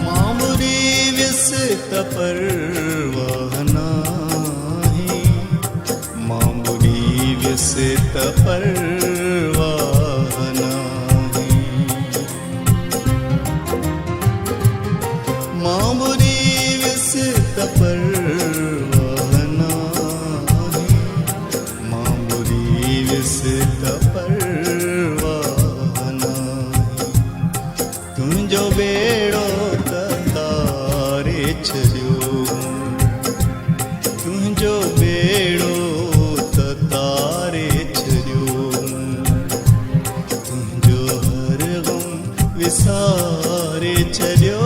मामुरी visit परवाह नाही, मामुरी visit परवाह नाही, मामुरी विसित परवाह नाही, मामुरी विसित परवाह नाही। तुंहिंजो बेड़ो तारे छॾियो, तुंहिंजो बेड़ो तारे छॾियो, तुंहिंजो हर गम विसारे छॾियो।